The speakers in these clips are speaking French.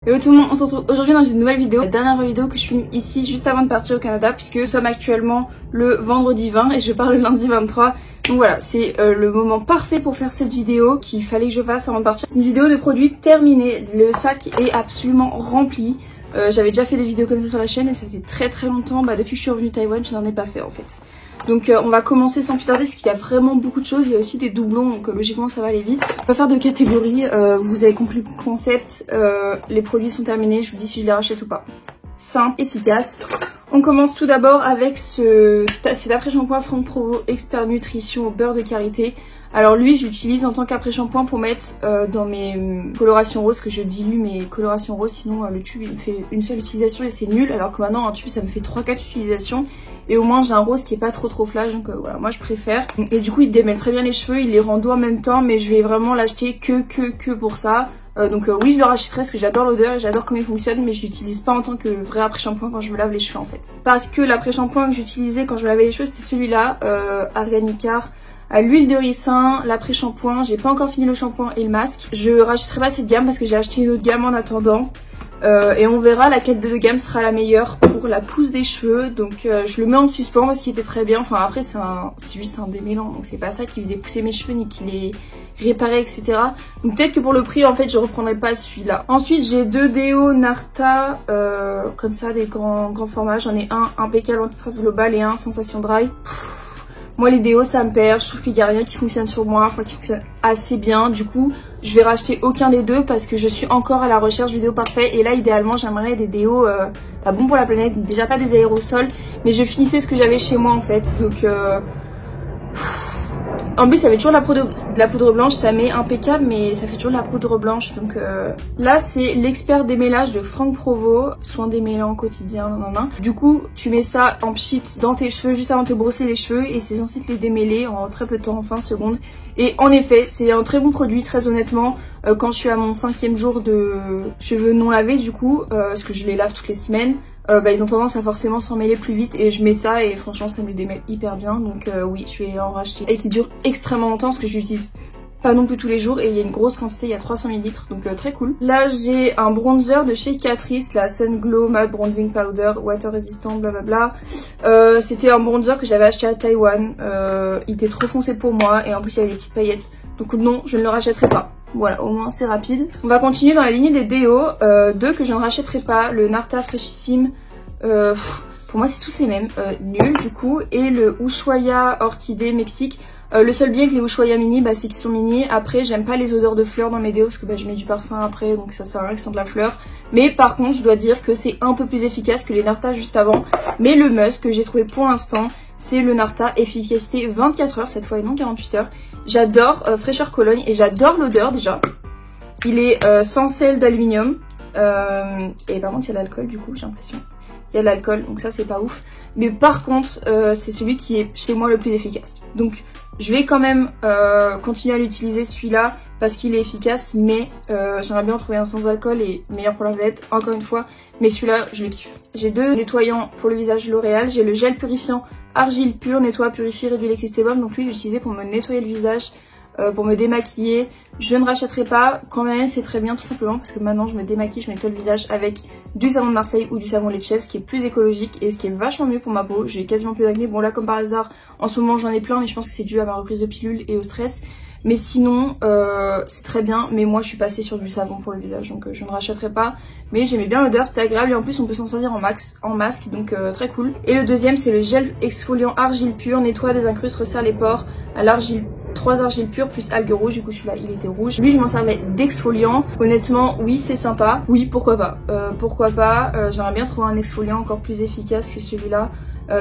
Hello tout le monde, on se retrouve aujourd'hui dans une nouvelle vidéo. La dernière vidéo que je filme ici juste avant de partir au Canada, puisque nous sommes actuellement le vendredi 20 et je pars le lundi 23. Donc voilà, c'est le moment parfait pour faire cette vidéo qu'il fallait que je fasse avant de partir. C'est une vidéo de produits terminée, le sac est absolument rempli. J'avais déjà fait des vidéos comme ça sur la chaîne et ça faisait très longtemps, depuis que je suis revenue de Taïwan, je n'en ai pas fait en fait. Donc on va commencer sans plus tarder parce qu'il y a vraiment beaucoup de choses, il y a aussi des doublons donc logiquement ça va aller vite. On va faire de catégories, vous avez compris le concept, les produits sont terminés, je vous dis si je les rachète ou pas. Simple, efficace. On commence tout d'abord avec cet après-shampoing Franck Provo Expert Nutrition au beurre de karité. Alors lui j'utilise en tant qu'après-shampoing pour mettre dans mes colorations roses, que je dilue mes colorations roses, sinon le tube il me fait une seule utilisation et c'est nul, alors que maintenant un tube ça me fait 3-4 utilisations et au moins j'ai un rose qui est pas trop flash, donc voilà, moi je préfère. Et du coup il démêle très bien les cheveux, il les rend doux en même temps, mais je vais vraiment l'acheter que pour ça. Donc oui je le rachèterai parce que j'adore l'odeur et j'adore comment il fonctionne, mais je l'utilise pas en tant que vrai après-shampoing quand je me lave les cheveux en fait. Parce que l'après-shampoing que j'utilisais quand je me lavais les cheveux c'était celui-là, Arganicar à l'huile de ricin, l'après-shampoing. J'ai pas encore fini le shampoing et le masque. Je rachèterai pas cette gamme parce que j'ai acheté une autre gamme en attendant. Et on verra, laquelle de deux gammes sera la meilleure pour la pousse des cheveux. Donc je le mets en suspens parce qu'il était très bien. Enfin après c'est juste un démêlant, donc c'est pas ça qui faisait pousser mes cheveux ni qui les réparait, etc. Donc peut-être que pour le prix en fait je reprendrai pas celui-là. Ensuite j'ai deux déos Narta comme ça, des grands formats. J'en ai un impeccable anti-stress global et un sensation dry. Moi les déos ça me perd, je trouve qu'il n'y a rien qui fonctionne sur moi, enfin qui fonctionne assez bien. Du coup je vais racheter aucun des deux parce que je suis encore à la recherche du déo parfait. Et là idéalement j'aimerais des déos pas bons pour la planète, déjà pas des aérosols. Mais je finissais ce que j'avais chez moi en fait, donc en plus ça fait toujours de la poudre blanche, ça met impeccable mais ça fait toujours de la poudre blanche. Donc là c'est l'expert démêlage de Franck Provo, soin démêlant quotidien, Du coup tu mets ça en pchit dans tes cheveux juste avant de te brosser les cheveux et c'est censé te les démêler en très peu de temps, en 20 secondes. Et en effet c'est un très bon produit, très honnêtement. Quand je suis à mon 5e jour de cheveux non lavés du coup, parce que je les lave toutes les semaines, ils ont tendance à forcément s'en mêler plus vite et je mets ça et franchement ça me les démêle hyper bien. Donc oui je vais en racheter et qui dure extrêmement longtemps parce que je l'utilise pas non plus tous les jours et il y a une grosse quantité, il y a 300 ml donc très cool. Là j'ai un bronzer de chez Catrice, la Sun Glow Matte Bronzing Powder Water Resistant blablabla. C'était un bronzer que j'avais acheté à Taïwan, il était trop foncé pour moi et en plus il y avait des petites paillettes, donc non je ne le rachèterai pas. Voilà, au moins c'est rapide. On va continuer dans la lignée des déos, deux que je ne rachèterai pas, le Narta Fraîchissime, pour moi c'est tous les mêmes, nul du coup, et le Ushuaia Orchidée Mexique. Le seul bien avec les Ushuaia mini, c'est qu'ils sont mini. Après j'aime pas les odeurs de fleurs dans mes déos parce que je mets du parfum après, donc ça sert à rien qu'ils sentent de la fleur. Mais par contre je dois dire que c'est un peu plus efficace que les Narta juste avant. Mais le must que j'ai trouvé pour l'instant, c'est le Narta efficacité 24 heures cette fois et non 48 heures. J'adore fraîcheur Cologne et j'adore l'odeur déjà. Il est sans sel d'aluminium et par contre il y a de l'alcool du coup j'ai l'impression. Il y a de l'alcool donc ça c'est pas ouf. Mais par contre c'est celui qui est chez moi le plus efficace. Donc je vais quand même continuer à l'utiliser celui-là parce qu'il est efficace, mais j'aimerais bien en trouver un sans alcool et meilleur pour la planète encore une fois. Mais celui-là je le kiffe. J'ai deux nettoyants pour le visage L'Oréal. J'ai le gel purifiant Argile Pure, nettoie, purifie, réduit l'excès de sébum. Donc lui j'utilisais pour me nettoyer le visage, pour me démaquiller. Je ne rachèterai pas, quand même c'est très bien tout simplement parce que maintenant je me démaquille, je nettoie le visage avec du savon de Marseille ou du savon lait de chèvre, ce qui est plus écologique et ce qui est vachement mieux pour ma peau. J'ai quasiment plus d'acné, bon là comme par hasard en ce moment j'en ai plein mais je pense que c'est dû à ma reprise de pilule et au stress. Mais sinon c'est très bien, mais moi je suis passée sur du savon pour le visage donc je ne rachèterai pas. Mais j'aimais bien l'odeur, c'était agréable et en plus on peut s'en servir en masque donc très cool. Et le deuxième c'est le gel exfoliant Argile Pure, nettoie, désincruste, resserre les pores à l'argile. 3 argiles pures plus algues rouges, du coup celui-là il était rouge. Lui je m'en servais d'exfoliant. Honnêtement oui c'est sympa, oui pourquoi pas, j'aimerais bien trouver un exfoliant encore plus efficace que celui-là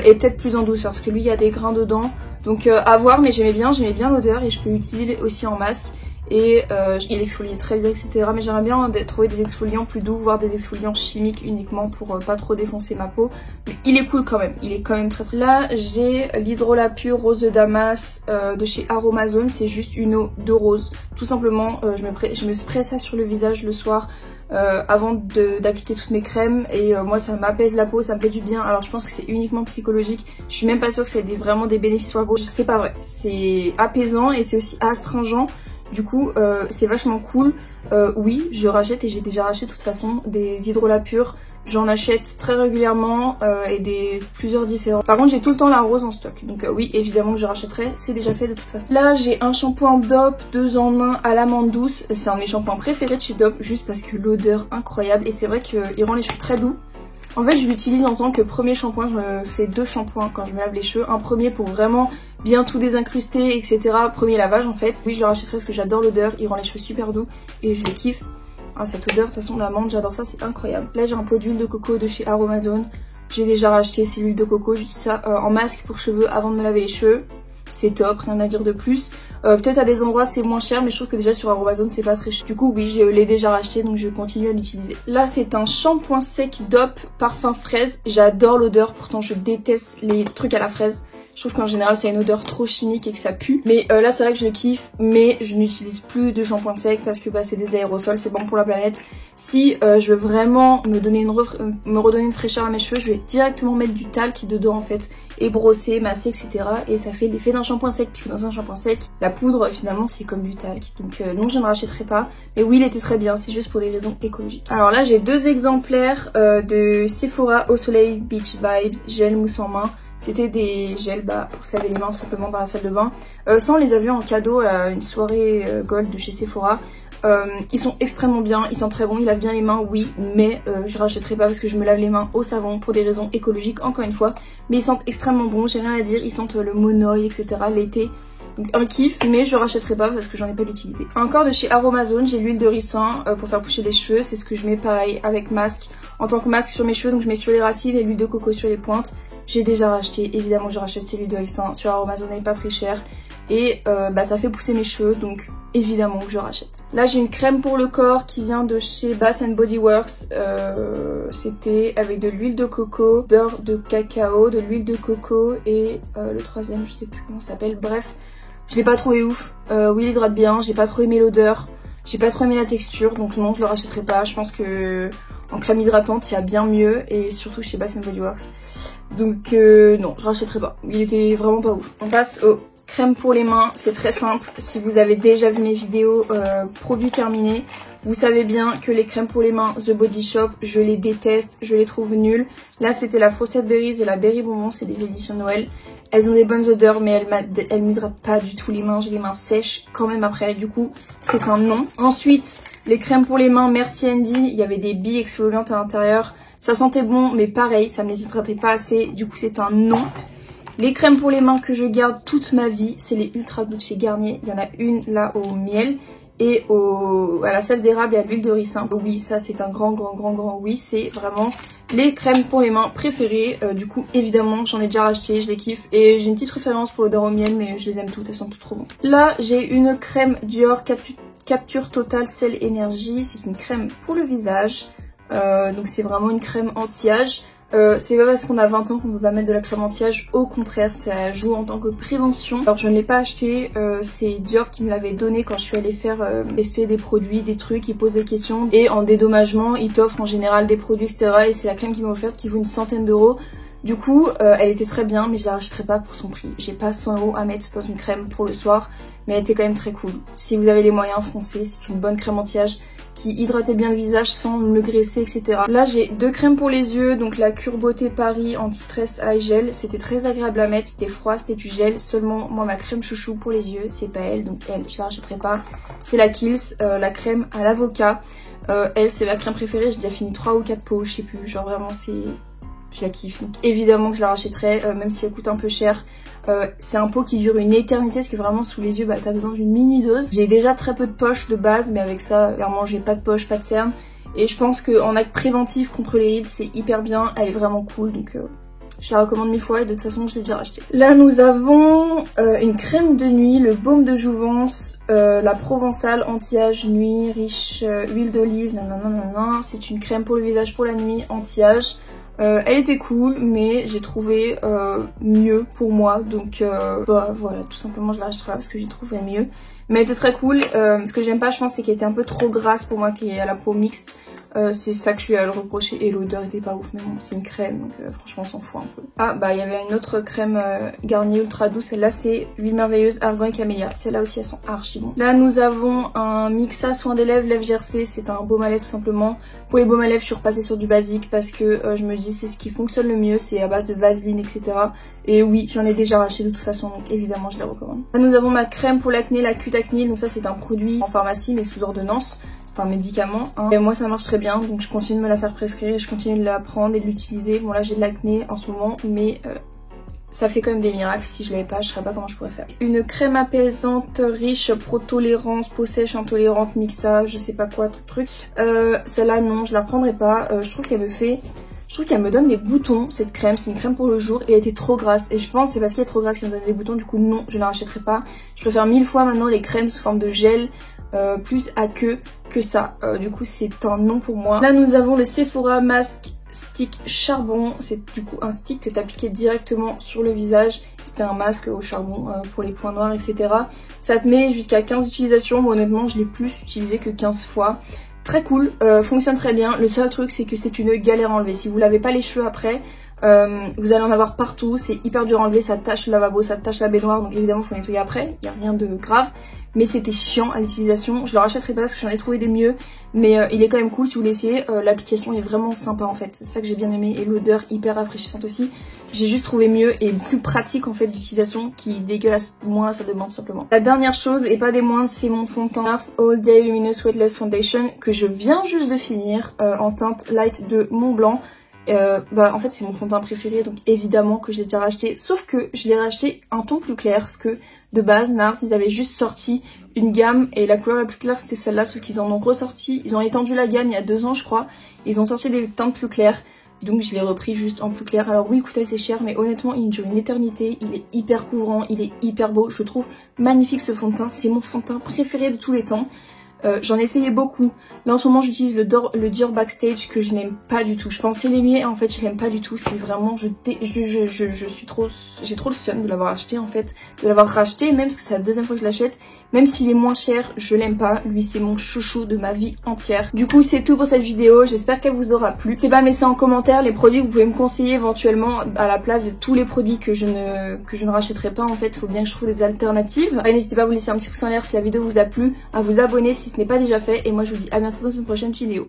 et peut-être plus en douceur parce que lui il y a des grains dedans. Donc à voir, mais j'aimais bien l'odeur et je peux l'utiliser aussi en masque. Et il exfolie très bien etc. Mais j'aimerais bien trouver des exfoliants plus doux, voire des exfoliants chimiques uniquement pour pas trop défoncer ma peau. Mais il est cool quand même, il est quand même très. Là j'ai l'Hydrolat Pure Rose de Damas de chez Aromazone. C'est juste une eau de rose. Tout simplement je me spray ça sur le visage le soir avant d'appliquer toutes mes crèmes et moi ça m'apaise la peau, ça me fait du bien. Alors je pense que c'est uniquement psychologique, je suis même pas sûre que c'est vraiment des bénéfices pour la peau, c'est pas vrai. C'est apaisant et c'est aussi astringent. Du coup c'est vachement cool. Oui, je rachète et j'ai déjà racheté de toute façon des hydrolats purs. J'en achète très régulièrement et plusieurs différents. Par contre j'ai tout le temps la rose en stock. Donc oui, évidemment que je rachèterai, c'est déjà fait de toute façon. Là j'ai un shampoing Dop 2 en 1 à l'amande douce. C'est un de mes shampoings préférés de chez Dop, juste parce que l'odeur incroyable. Et c'est vrai qu'il rend les cheveux très doux. En fait je l'utilise en tant que premier shampoing. Je me fais 2 shampoings quand je me lave les cheveux. Un premier pour vraiment bien tout désincruster, etc. Premier lavage en fait. Oui, je le rachèterai parce que j'adore l'odeur, il rend les cheveux super doux et je le kiffe. Ah, cette odeur, de toute façon, l'amande, j'adore ça, c'est incroyable. Là, j'ai un pot d'huile de coco de chez Aromazone. J'ai déjà racheté, c'est l'huile de coco. J'utilise ça en masque pour cheveux avant de me laver les cheveux. C'est top, rien à dire de plus. Peut-être à des endroits c'est moins cher, mais je trouve que déjà sur Aromazone c'est pas très cher. Du coup oui, je l'ai déjà racheté, donc je continue à l'utiliser. Là c'est un shampoing sec Dop parfum fraise. J'adore l'odeur, pourtant je déteste les trucs à la fraise. Je trouve qu'en général c'est une odeur trop chimique et que ça pue. Mais là c'est vrai que je le kiffe, mais je n'utilise plus de shampoing sec parce que c'est des aérosols, c'est bon pour la planète. Si je veux vraiment me redonner une fraîcheur à mes cheveux, je vais directement mettre du talc dedans en fait. Et brosser, masser, etc. Et ça fait l'effet d'un shampoing sec, puisque dans un shampoing sec, la poudre finalement c'est comme du talc. Donc non, je ne rachèterai pas. Mais oui, il était très bien, c'est juste pour des raisons écologiques. Alors là j'ai 2 exemplaires de Sephora Au Soleil Beach Vibes gel mousse en main. C'était des gels pour se laver les mains tout simplement dans la salle de bain. Ça on les a vus en cadeau à une soirée gold de chez Sephora. Ils sont extrêmement bien, ils sont très bons, ils lavent bien les mains, oui, mais je rachèterai pas parce que je me lave les mains au savon pour des raisons écologiques, encore une fois. Mais ils sentent extrêmement bons, j'ai rien à dire, ils sentent le monoï, etc. l'été. Donc un kiff, mais je rachèterai pas parce que j'en ai pas d'utilité. Encore de chez Aromazone, j'ai l'huile de ricin pour faire pousser les cheveux, c'est ce que je mets pareil avec masque. En tant que masque sur mes cheveux, donc je mets sur les racines et l'huile de coco sur les pointes. J'ai déjà racheté, évidemment je rachète l'huile de ricin sur Aromazone, elle est pas très chère. Et ça fait pousser mes cheveux, donc évidemment que je rachète. Là j'ai une crème pour le corps qui vient de chez Bath & Body Works. C'était avec de l'huile de coco, beurre de cacao, de l'huile de coco et le troisième je sais plus comment ça s'appelle. Bref, je l'ai pas trouvé ouf. Oui, il hydrate bien, j'ai pas trop aimé l'odeur, j'ai pas trop aimé la texture, donc non je le rachèterai pas. Je pense que en crème hydratante il y a bien mieux, et surtout chez Bath & Body Works. Donc non, je rachèterai pas, il était vraiment pas ouf. On passe au crème pour les mains, c'est très simple. Si vous avez déjà vu mes vidéos produits terminés, vous savez bien que les crèmes pour les mains The Body Shop, je les déteste, je les trouve nulles. Là c'était la Frosted Berries et la Berry Bonbon, c'est des éditions Noël. Elles ont des bonnes odeurs mais elles m'hydratent pas du tout les mains, j'ai les mains sèches quand même après, du coup c'est un non. Ensuite, les crèmes pour les mains Merci Andy, il y avait des billes exfoliantes à l'intérieur. Ça sentait bon mais pareil, ça me les hydratait pas assez, du coup c'est un non. Les crèmes pour les mains que je garde toute ma vie, c'est les Ultra Doux de chez Garnier. Il y en a une là au miel et à la sève d'érable et à l'huile de ricin. Oui, ça c'est un grand oui. C'est vraiment les crèmes pour les mains préférées. Du coup, évidemment, j'en ai déjà racheté, je les kiffe. Et j'ai une petite préférence pour l'odeur au miel, mais je les aime toutes, elles sont toutes trop bonnes. Là, j'ai une crème Dior Capture Total Cell Energy. C'est une crème pour le visage. Donc c'est vraiment une crème anti-âge. C'est pas parce qu'on a 20 ans qu'on peut pas mettre de la crème anti-âge, au contraire ça joue en tant que prévention. Alors je ne l'ai pas acheté, c'est Dior qui me l'avait donné quand je suis allée faire tester des produits, des trucs, ils posent des questions et en dédommagement ils t'offrent en général des produits etc. Et c'est la crème qu'ils m'ont offerte qui vaut une centaine d'euros. Du coup elle était très bien mais je la rachèterai pas pour son prix. J'ai pas 100 € à mettre dans une crème pour le soir, mais elle était quand même très cool. Si vous avez les moyens, foncez, c'est une bonne crème anti-âge qui hydratait bien le visage sans me le graisser, etc. Là j'ai 2 crèmes pour les yeux, donc la Cure Beauté Paris Anti-Stress Eye Gel. C'était très agréable à mettre, c'était froid, c'était du gel. Seulement moi ma crème chouchou pour les yeux, c'est pas elle, donc elle je la rachèterai pas. C'est la Kiehl's, la crème à l'avocat. Elle c'est ma crème préférée, j'ai déjà fini 3 ou 4 pots, je sais plus, genre vraiment je la kiffe. Donc évidemment que je la rachèterai, même si elle coûte un peu cher. C'est un pot qui dure une éternité parce que vraiment sous les yeux t'as besoin d'une mini dose. J'ai déjà très peu de poches de base, mais avec ça clairement j'ai pas de poche, pas de cerne. Et je pense qu'en acte préventif contre les rides c'est hyper bien, elle est vraiment cool, donc je la recommande 1000 fois et de toute façon je l'ai déjà racheté. Là nous avons une crème de nuit, le baume de jouvence, la Provençale anti-âge nuit, riche huile d'olive, nanana. C'est une crème pour le visage pour la nuit, anti-âge. Elle était cool mais j'ai trouvé mieux pour moi, donc voilà, tout simplement je la rachèterai parce que j'ai trouvé mieux. Mais elle était très cool. Ce que j'aime pas je pense c'est qu'elle était un peu trop grasse pour moi qui est à la peau mixte. C'est ça que je lui ai à le reprocher et l'odeur était pas ouf mais bon c'est une crème donc franchement on s'en fout un peu. Ah bah il y avait une autre crème Garnier ultra douce, celle-là c'est Huile Merveilleuse Argan et Camélia, celle-là aussi elles sont archi bon. Là nous avons un Mixa soin des lèvres, lèvres gercées, c'est un baume à lèvres tout simplement. Pour les baumes à lèvres je suis repassée sur du basique parce que je me dis c'est ce qui fonctionne le mieux, c'est à base de vaseline etc. Et oui j'en ai déjà racheté de toute façon donc évidemment je les recommande. Là nous avons ma crème pour l'acné, la Cutacnil, donc ça c'est un produit en pharmacie mais sous ordonnance. C'est un médicament hein. Et moi ça marche très bien donc je continue de me la faire prescrire et je continue de la prendre et de l'utiliser. Bon là j'ai de l'acné en ce moment mais ça fait quand même des miracles. Si je l'avais pas je sais pas comment je pourrais faire. Une crème apaisante riche, pro-tolérance, peau sèche intolérante, Mixa, je sais pas quoi truc. Celle-là non je la prendrai pas. Je trouve qu'elle me donne des boutons cette crème, c'est une crème pour le jour et elle était trop grasse et je pense c'est parce qu'elle est trop grasse qu'elle me donne des boutons, du coup non je la rachèterai pas. Je préfère 1000 fois maintenant les crèmes sous forme de gel plus à queue que ça, du coup c'est un non pour moi. Là nous avons le Sephora Mask Stick Charbon, c'est du coup un stick que tu appliquais directement sur le visage, c'était un masque au charbon pour les points noirs etc. Ça te met jusqu'à 15 utilisations, bon, honnêtement je l'ai plus utilisé que 15 fois. Très cool, fonctionne très bien, le seul truc c'est que c'est une galère à enlever, si vous lavez pas les cheveux après vous allez en avoir partout, c'est hyper dur à enlever, ça tâche le lavabo, ça tâche la baignoire, donc évidemment faut nettoyer après, il n'y a rien de grave, mais c'était chiant à l'utilisation, je le rachèterai pas parce que j'en ai trouvé des mieux, mais il est quand même cool si vous l'essayez, l'application est vraiment sympa en fait, c'est ça que j'ai bien aimé, et l'odeur hyper rafraîchissante aussi, j'ai juste trouvé mieux et plus pratique en fait d'utilisation qui dégueulasse moins sa demande simplement. La dernière chose et pas des moindres, c'est mon fond de teint NARS All Day Luminous Weightless Foundation que je viens juste de finir en teinte light de Montblanc. En fait c'est mon fond de teint préféré donc évidemment que je l'ai déjà racheté, sauf que je l'ai racheté un ton plus clair parce que de base NARS ils avaient juste sorti une gamme et la couleur la plus claire c'était celle-là, sauf qu'ils en ont ressorti, ils ont étendu la gamme il y a 2 ans je crois, ils ont sorti des teintes plus claires donc je l'ai repris juste en plus clair. Alors oui écoutez c'est cher mais honnêtement il dure une éternité, il est hyper couvrant, il est hyper beau, je trouve magnifique ce fond de teint, c'est mon fond de teint préféré de tous les temps. J'en ai essayé beaucoup. Là en ce moment j'utilise le Dior Backstage que je n'aime pas du tout. Je pensais l'aimer en fait je l'aime pas du tout. C'est vraiment j'ai trop le seum de l'avoir acheté en fait. De l'avoir racheté même parce que c'est la 2e fois que je l'achète. Même s'il est moins cher je l'aime pas. Lui c'est mon chouchou de ma vie entière. Du coup c'est tout pour cette vidéo. J'espère qu'elle vous aura plu. N'hésitez pas à me laisser en commentaire les produits que vous pouvez me conseiller éventuellement à la place de tous les produits que je ne rachèterai pas en fait. Il faut bien que je trouve des alternatives. N'hésitez pas à vous laisser un petit pouce en l'air si la vidéo vous a plu. À vous abonner si ce n'est pas déjà fait et moi je vous dis à bientôt dans une prochaine vidéo.